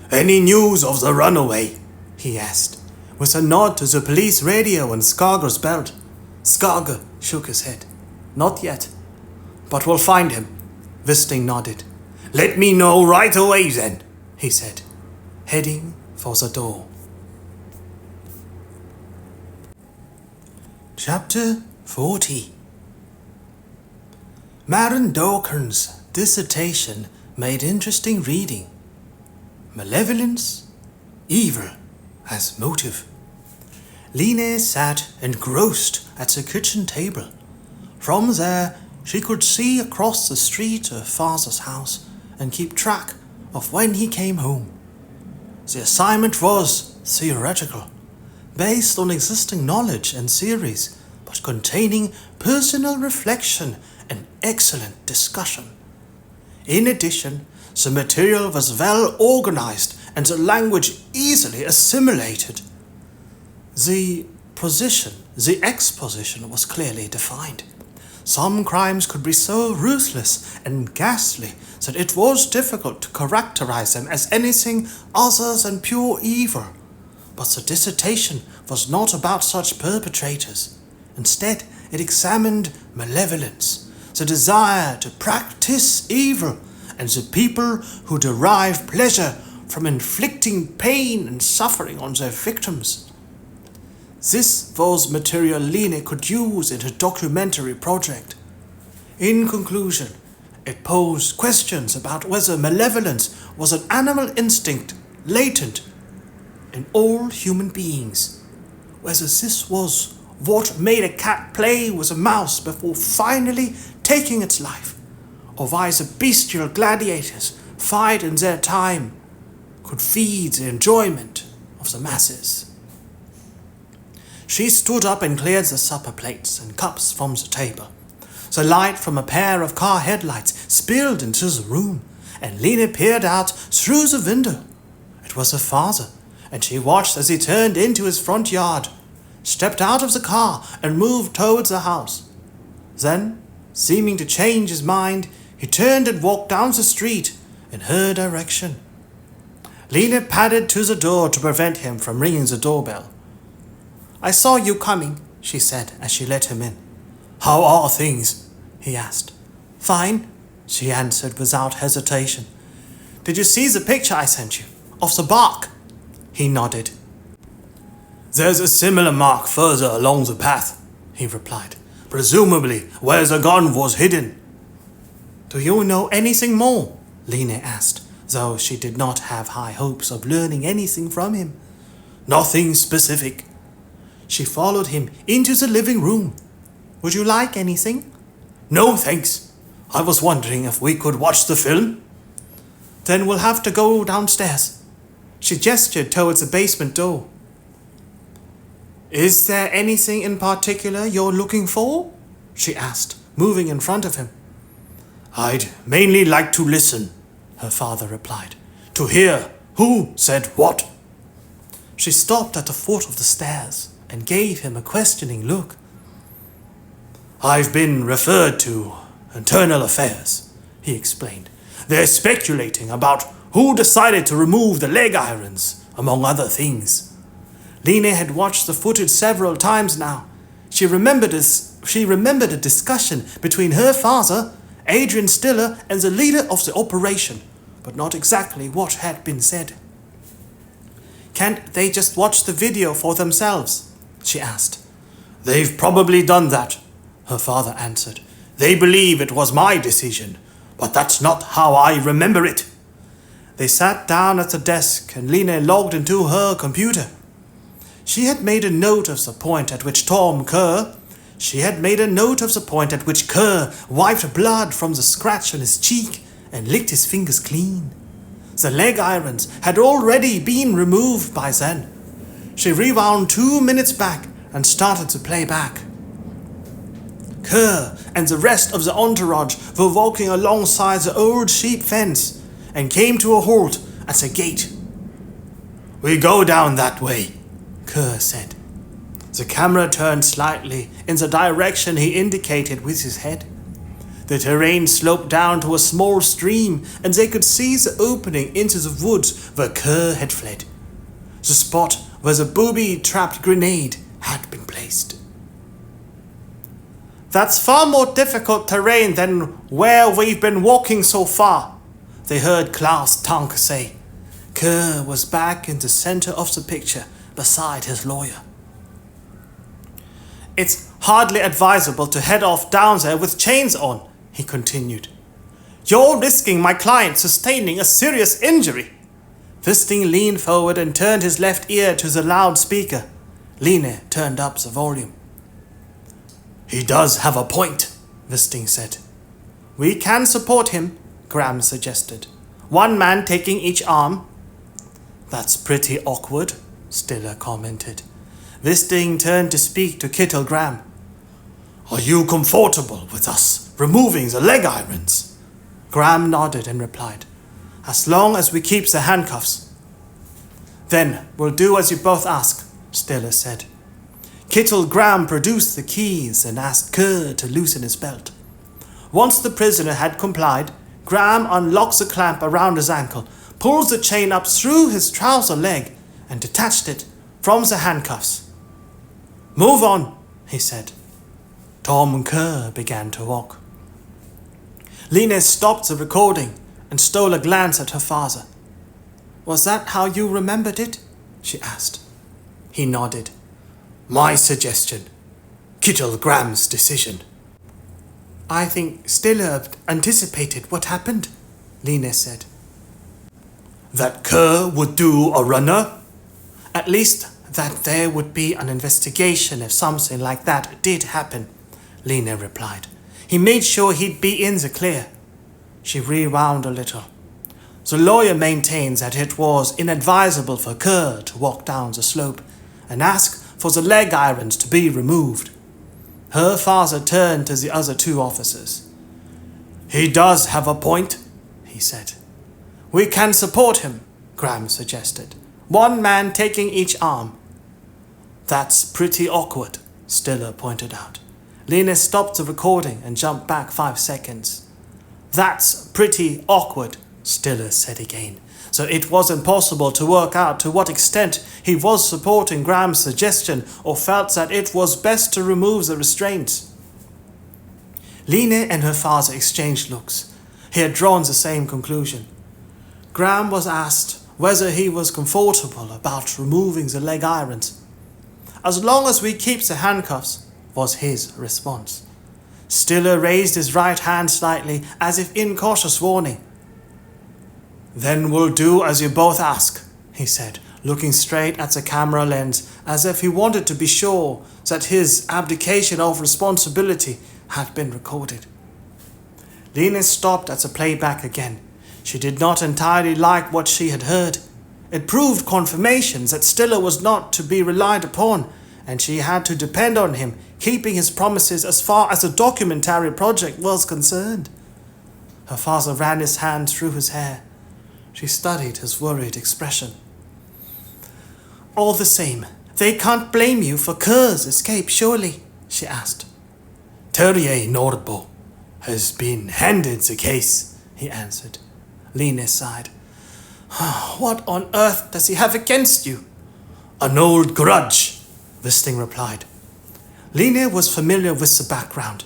"Any news of the runaway?" he asked, with a nod to the police radio and Skager's belt. Skager shook his head. "Not yet. But we'll find him." Wisting nodded. "Let me know right away then," he said, heading for the door. Chapter 40. Maren Dorkern's dissertation made interesting reading. Malevolence, evil as motive. Line sat engrossed at the kitchen table. From there, she could see across the street to her father's house and keep track of when he came home. The assignment was theoretical, based on existing knowledge and theories, but containing personal reflection and excellent discussion. In addition, the material was well organized and the language easily assimilated. The exposition was clearly defined. Some crimes could be so ruthless and ghastly that it was difficult to characterize them as anything other than pure evil. But the dissertation was not about such perpetrators. Instead, it examined malevolence, the desire to practice evil, and the people who derive pleasure from inflicting pain and suffering on their victims. This was material Line could use in her documentary project. In conclusion, it posed questions about whether malevolence was an animal instinct latent in all human beings, whether this was what made a cat play with a mouse before finally taking its life, or why the bestial gladiators fight in their time could feed the enjoyment of the masses. She stood up and cleared the supper plates and cups from the table. The light from a pair of car headlights spilled into the room, and Lena peered out through the window. It was her father, and she watched as he turned into his front yard, stepped out of the car, and moved towards the house. Then, seeming to change his mind, he turned and walked down the street in her direction. Lena padded to the door to prevent him from ringing the doorbell. "I saw you coming," she said as she let him in. "How are things?" he asked. "Fine," she answered without hesitation. "Did you see the picture I sent you? Of the bark?" He nodded. "There's a similar mark further along the path," he replied. "Presumably where the gun was hidden." "Do you know anything more?" Lena asked, though she did not have high hopes of learning anything from him. "Nothing specific." She followed him into the living room. "Would you like anything?" "No, thanks. I was wondering if we could watch the film." "Then we'll have to go downstairs." She gestured towards the basement door. "Is there anything in particular you're looking for?" she asked, moving in front of him. "I'd mainly like to listen," her father replied. "To hear who said what." She stopped at the foot of the stairs and gave him a questioning look. "I've been referred to internal affairs," he explained. "They're speculating about who decided to remove the leg irons, among other things." Lena had watched the footage several times now. She remembered a discussion between her father, Adrian Stiller, and the leader of the operation, but not exactly what had been said. "Can't they just watch the video for themselves?" she asked. "They've probably done that," her father answered. "They believe it was my decision, but that's not how I remember it." They sat down at the desk and Lena logged into her computer. She had made a note of the point at which Kerr wiped blood from the scratch on his cheek and licked his fingers clean. The leg irons had already been removed by then. She rewound 2 minutes back and started to play back. Kerr and the rest of the entourage were walking alongside the old sheep fence and came to a halt at the gate. "We go down that way," Kerr said. The camera turned slightly in the direction he indicated with his head. The terrain sloped down to a small stream, and they could see the opening into the woods where Kerr had fled, the spot where the booby-trapped grenade had been placed. "That's far more difficult terrain than where we've been walking so far," they heard Klaus Tank say. Kerr was back in the center of the picture, beside his lawyer. "It's hardly advisable to head off down there with chains on," he continued. "You're risking my client sustaining a serious injury." Wisting leaned forward and turned his left ear to the loudspeaker. Lena turned up the volume. "He does have a point," Wisting said. "We can support him," Graham suggested. "One man taking each arm." "That's pretty awkward," Stiller commented. Wisting turned to speak to Kittle Graham. "Are you comfortable with us removing the leg irons?" Graham nodded and replied, "As long as we keep the handcuffs." "Then we'll do as you both ask," Stiller said. Kittle Graham produced the keys and asked Kerr to loosen his belt. Once the prisoner had complied, Graham unlocked the clamp around his ankle, pulled the chain up through his trouser leg, and detached it from the handcuffs. "Move on," he said. Tom Kerr began to walk. Lena stopped the recording and stole a glance at her father. "Was that how you remembered it?" she asked. He nodded. "My suggestion. Kittle Graham's decision." "I think Stiller anticipated what happened," Lena said. "That Kerr would do a runner?" "At least that there would be an investigation if something like that did happen," Lena replied. "He made sure he'd be in the clear." She rewound a little. "The lawyer maintains that it was inadvisable for Kerr to walk down the slope and ask for the leg irons to be removed." Her father turned to the other two officers. "He does have a point," he said. "We can support him," Graham suggested. "One man taking each arm." "That's pretty awkward," Stiller pointed out. Lena stopped the recording and jumped back 5 seconds. "That's pretty awkward," Stiller said again. So it was impossible to work out to what extent he was supporting Graham's suggestion or felt that it was best to remove the restraints. Lena and her father exchanged looks. He had drawn the same conclusion. Graham was asked whether he was comfortable about removing the leg irons. "As long as we keep the handcuffs," was his response. Stiller raised his right hand slightly as if in cautious warning. "Then we'll do as you both ask," he said, looking straight at the camera lens as if he wanted to be sure that his abdication of responsibility had been recorded. Lena stopped at the playback again. She did not entirely like what she had heard. It proved confirmation that Stiller was not to be relied upon, and she had to depend on him, keeping his promises as far as the documentary project was concerned. Her father ran his hand through his hair. She studied his worried expression. "All the same, they can't blame you for Kerr's escape, surely?" she asked. "Terrier Nordbo has been handed the case," he answered. Lena sighed. "What on earth does he have against you?" "An old grudge," Wisting replied. Lena was familiar with the background.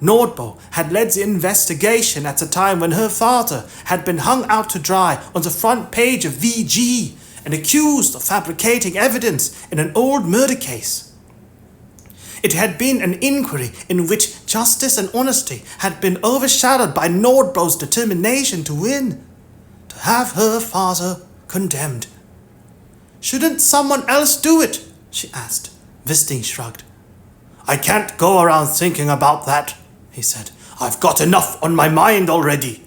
Nordbo had led the investigation at the time when her father had been hung out to dry on the front page of VG and accused of fabricating evidence in an old murder case. It had been an inquiry in which justice and honesty had been overshadowed by Nordbo's determination to win, to have her father condemned. "Shouldn't someone else do it?" she asked. Wisting shrugged. "I can't go around thinking about that," he said. "I've got enough on my mind already."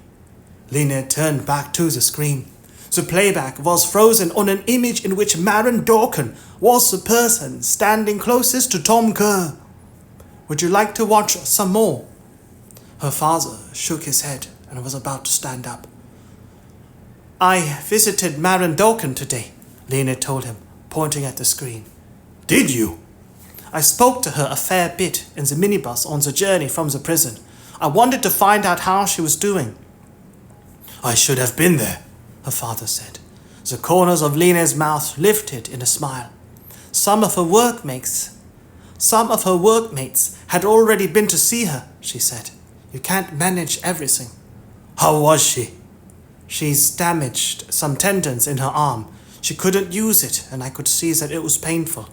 Lena turned back to the screen. The playback was frozen on an image in which Maren Dorkin was the person standing closest to Tom Kerr. "Would you like to watch some more?" Her father shook his head and was about to stand up. "I visited Maren Dorkin today," Lena told him, pointing at the screen. "Did you?" "I spoke to her a fair bit in the minibus on the journey from the prison. I wanted to find out how she was doing." "I should have been there," her father said. The corners of Lena's mouth lifted in a smile. Some of her workmates had already been to see her, she said. "You can't manage everything." "How was she?" "She's damaged some tendons in her arm. She couldn't use it, and I could see that it was painful.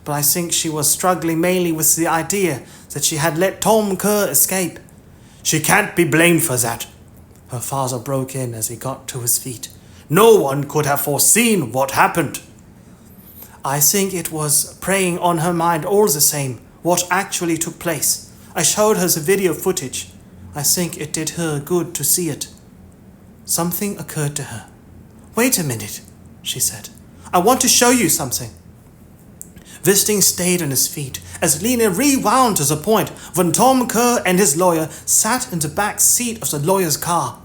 But I think she was struggling mainly with the idea that she had let Tom Kerr escape." "She can't be blamed for that," her father broke in as he got to his feet. "No one could have foreseen what happened." "I think it was preying on her mind all the same, what actually took place. I showed her the video footage. I think it did her good to see it." Something occurred to her. "Wait a minute," she said. "I want to show you something." Wisting stayed on his feet as Lena rewound to the point when Tom Kerr and his lawyer sat in the back seat of the lawyer's car.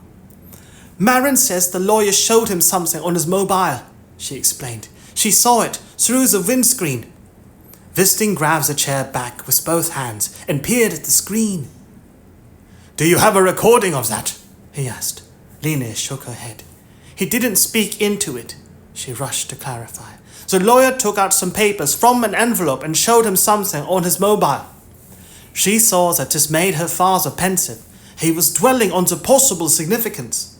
"Maren says the lawyer showed him something on his mobile," she explained. "She saw it through the windscreen." Wisting grabbed the chair back with both hands and peered at the screen. "Do you have a recording of that?" he asked. Lena shook her head. "He didn't speak into it," she rushed to clarify. "The lawyer took out some papers from an envelope and showed him something on his mobile." She saw that this made her father pensive. He was dwelling on the possible significance.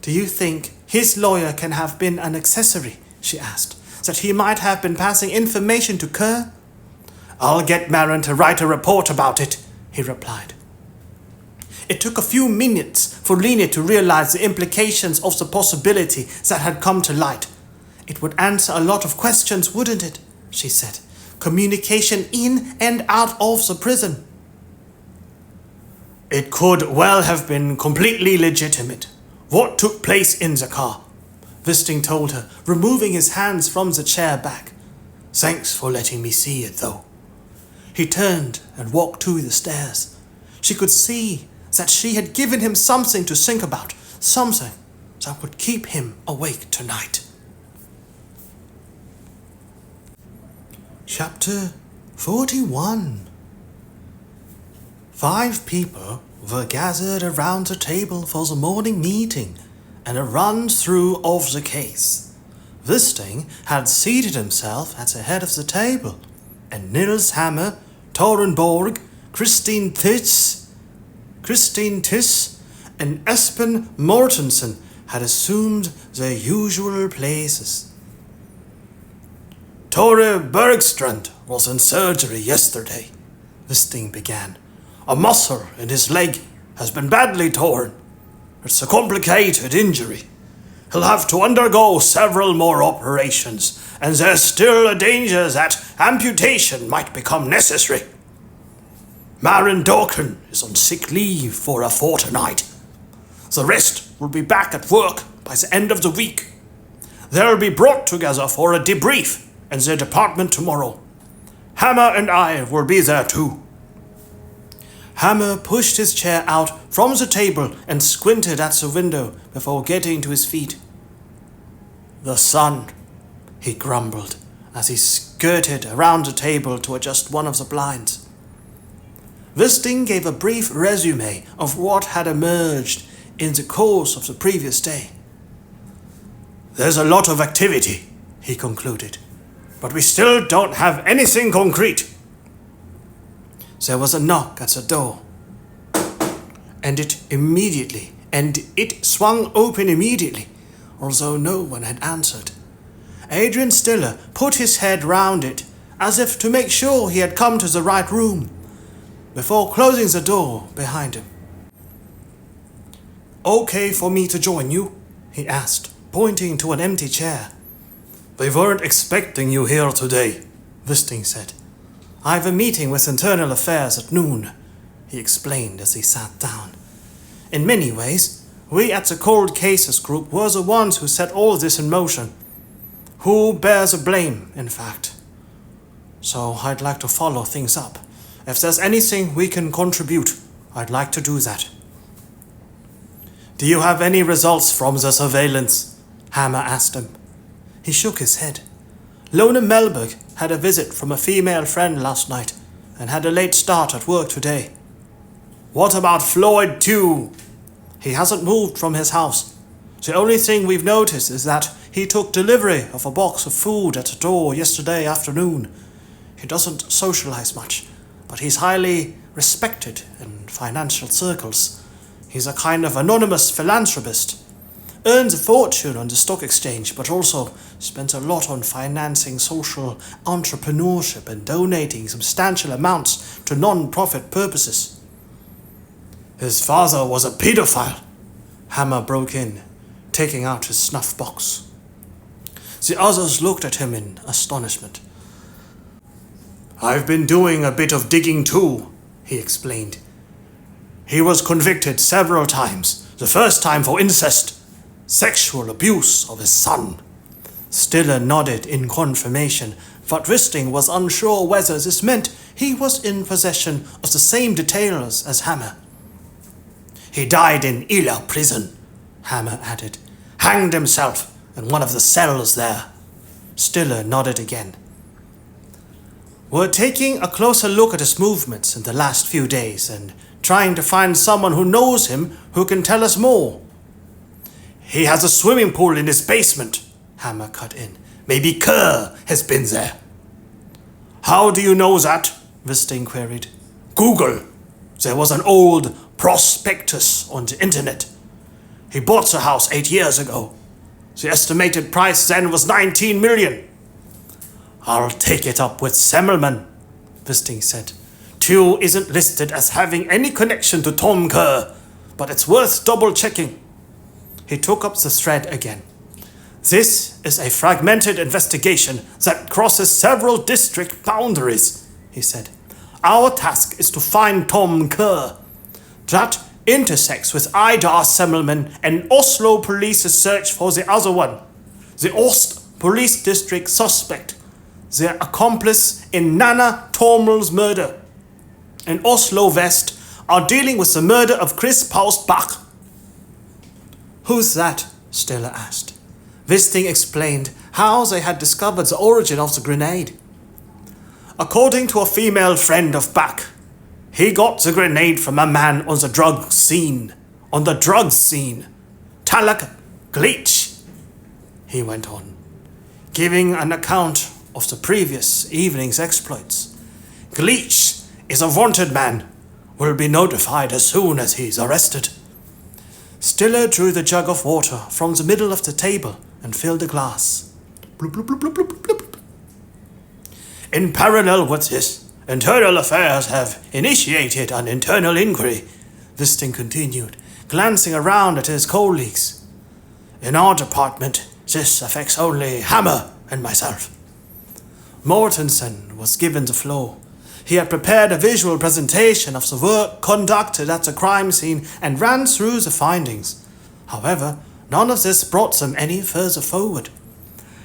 "Do you think his lawyer can have been an accessory?" she asked. "That he might have been passing information to Kerr?" "I'll get Maren to write a report about it," he replied. It took a few minutes for Lena to realize the implications of the possibility that had come to light. "It would answer a lot of questions, wouldn't it?" she said. "Communication in and out of the prison." "It could well have been completely legitimate. What took place in the car?" Wisting told her, removing his hands from the chair back. "Thanks for letting me see it, though." He turned and walked to the stairs. She could see that she had given him something to think about, something that would keep him awake tonight. Chapter 41. 5 people were gathered around the table for the morning meeting and a run-through of the case. Wisting had seated himself at the head of the table, and Nils Hammer, Torenborg, Christine Tiss, and Espen Mortensen had assumed their usual places. Tore Bergstrand was in surgery yesterday, Wisting began. A muscle in his leg has been badly torn. It's a complicated injury. He'll have to undergo several more operations, and there's still a danger that amputation might become necessary. Maren Dorken is on sick leave for a fortnight. The rest will be back at work by the end of the week. They'll be brought together for a debrief in their department tomorrow. Hammer and I will be there too. Hammer pushed his chair out from the table and squinted at the window before getting to his feet. The sun, he grumbled as he skirted around the table to adjust one of the blinds. Wisting gave a brief resume of what had emerged in the course of the previous day. There's a lot of activity, he concluded, but we still don't have anything concrete. There was a knock at the door, and it swung open immediately, although no one had answered. Adrian Stiller put his head round it, as if to make sure he had come to the right room, before closing the door behind him. "Okay for me to join you?" he asked, pointing to an empty chair. "We weren't expecting you here today," Wisting said. "I have a meeting with Internal Affairs at noon," he explained as he sat down. "In many ways, we at the Cold Cases Group were the ones who set all this in motion. Who bears the blame, in fact. So I'd like to follow things up. If there's anything we can contribute, I'd like to do that." "Do you have any results from the surveillance?" Hammer asked him. He shook his head. Lone Melberg had a visit from a female friend last night and had a late start at work today. "What about Floyd too?" "He hasn't moved from his house. The only thing we've noticed is that he took delivery of a box of food at the door yesterday afternoon. He doesn't socialize much, but he's highly respected in financial circles. He's a kind of anonymous philanthropist. Earns a fortune on the stock exchange, but also spends a lot on financing social entrepreneurship and donating substantial amounts to non-profit purposes." "His father was a pedophile," Hammer broke in, taking out his snuff box. The others looked at him in astonishment. "I've been doing a bit of digging too," he explained. "He was convicted several times, the first time for incest, sexual abuse of his son." Stiller nodded in confirmation, but Wisting was unsure whether this meant he was in possession of the same details as Hammer. "He died in Ila prison," Hammer added. "Hanged himself in one of the cells there." Stiller nodded again. "We're taking a closer look at his movements in the last few days and trying to find someone who knows him who can tell us more." "He has a swimming pool in his basement," Hammer cut in. "Maybe Kerr has been there." "How do you know that?" Wisting queried. "Google. There was an old prospectus on the internet. He bought the house 8 years ago. The estimated price then was 19 million. "I'll take it up with Semmelman," Wisting said. "Tew isn't listed as having any connection to Tom Kerr, but it's worth double-checking." He took up the thread again. "This is a fragmented investigation that crosses several district boundaries," he said. "Our task is to find Tom Kerr. That intersects with Idar Semmelman and Oslo Police's search for the other one, the Ost Police District suspect. the accomplice in Nana Tormel's murder. In Oslo West are dealing with the murder of Chris Paust Bach. Who's that? Stiller asked. Wisting explained how they had discovered the origin of the grenade. According to a female friend of Bach, he got the grenade from a man on the drug scene. Talak Glitch, he went on, giving an account of the previous evening's exploits. Glitch is a wanted man, will be notified as soon as he's arrested. Stiller drew the jug of water from the middle of the table and filled a glass. Bloop, bloop, bloop, bloop, bloop, bloop. In parallel with this, Internal Affairs have initiated an internal inquiry, Wisting continued, glancing around at his colleagues. In our department, this affects only Hammer and myself. Mortensen was given the floor. He had prepared a visual presentation of the work conducted at the crime scene and ran through the findings. However, none of this brought them any further forward.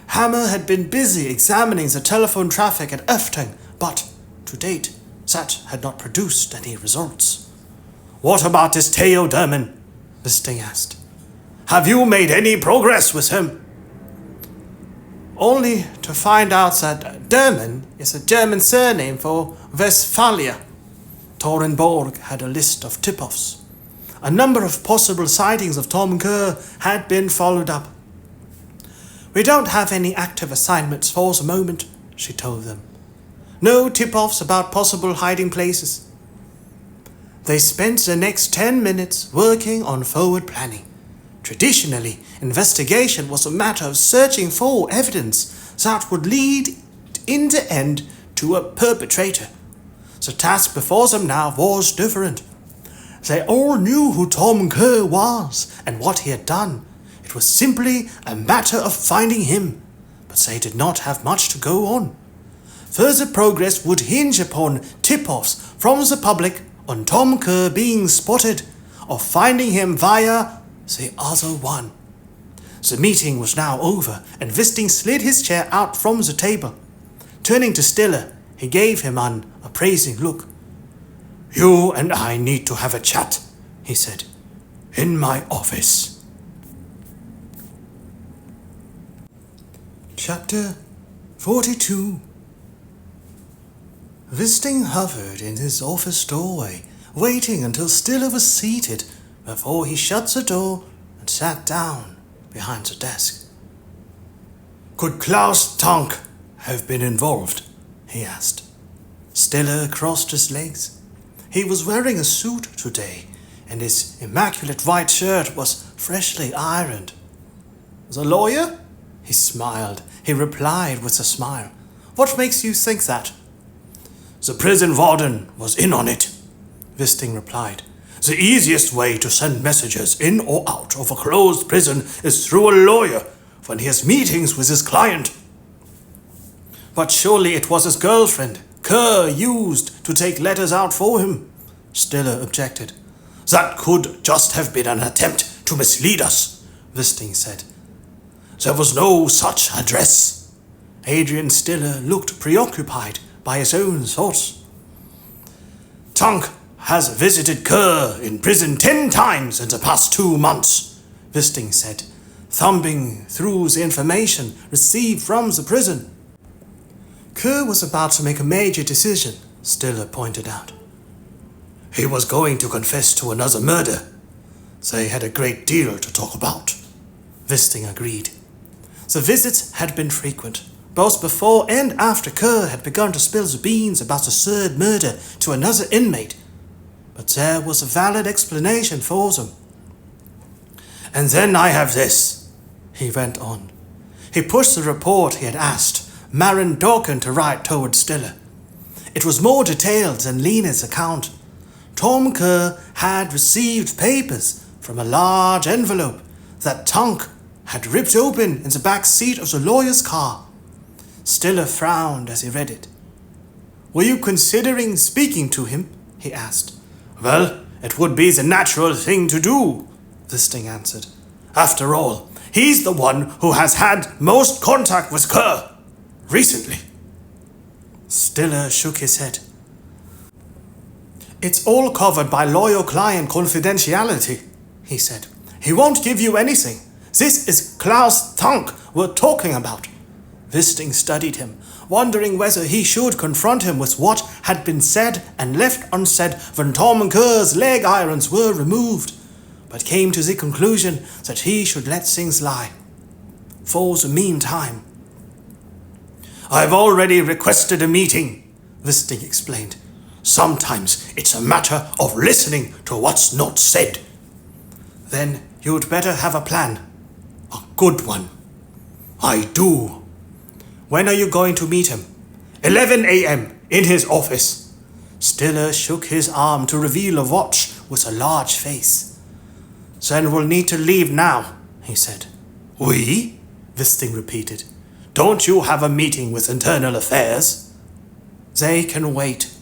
Hammer had been busy examining the telephone traffic at Efting, but, to date, that had not produced any results. What about this Theo Derman? Wisting asked. Have you made any progress with him? Only to find out that Derman is a German surname for Westphalia. Torenborg had a list of tip-offs. A number of possible sightings of Tom Kerr had been followed up. We don't have any active assignments for the moment, she told them. No tip-offs about possible hiding places. They spent the next 10 minutes working on forward planning. Traditionally, investigation was a matter of searching for evidence that would lead in the end to a perpetrator. The task before them now was different. They all knew who Tom Kerr was and what he had done. It was simply a matter of finding him, but they did not have much to go on. Further progress would hinge upon tip-offs from the public on Tom Kerr being spotted or finding him via the other one. The meeting was now over, and Wisting slid his chair out from the table. Turning to Stiller, he gave him an appraising look. You and I need to have a chat, he said. In my office. Chapter 42. Wisting hovered in his office doorway, waiting until Stiller was seated before he shut the door and sat down behind the desk. Could Klaus Tank have been involved? He asked. Stiller crossed his legs. He was wearing a suit today, and his immaculate white shirt was freshly ironed. The lawyer? He smiled. He replied with a smile. What makes you think that? The prison warden was in on it, Wisting replied. The easiest way to send messages in or out of a closed prison is through a lawyer when he has meetings with his client. But surely it was his girlfriend Kerr used to take letters out for him, Stiller objected. That could just have been an attempt to mislead us, Wisting said. There was no such address. Adrian Stiller looked preoccupied by his own thoughts. Tank has visited Kerr in prison 10 times in the past 2 months, Wisting said, thumbing through the information received from the prison. Kerr was about to make a major decision, Stiller pointed out. He was going to confess to another murder. They had a great deal to talk about, Wisting agreed. The visits had been frequent, both before and after Kerr had begun to spill the beans about the third murder to another inmate. But there was a valid explanation for them. And then I have this, he went on. He pushed the report he had asked Maren Dorkin to write toward Stiller. It was more detailed than Lena's account. Tom Kerr had received papers from a large envelope that Tank had ripped open in the back seat of the lawyer's car. Stiller frowned as he read it. Were you considering speaking to him? He asked. Well, it would be the natural thing to do, Wisting answered. After all, he's the one who has had most contact with Kerr recently. Stiller shook his head. It's all covered by loyal client confidentiality, he said. He won't give you anything. This is Klaus Thunk we're talking about. Wisting studied him, wondering whether he should confront him with what had been said and left unsaid when Tom Kerr's leg irons were removed, but came to the conclusion that he should let things lie. For the meantime, I've already requested a meeting, Wisting explained. Sometimes it's a matter of listening to what's not said. Then you'd better have a plan. A good one. I do. When are you going to meet him? 11 a.m. in his office. Stiller shook his arm to reveal a watch with a large face. Then we'll need to leave now, he said. We? Wisting repeated. Don't you have a meeting with Internal Affairs? They can wait,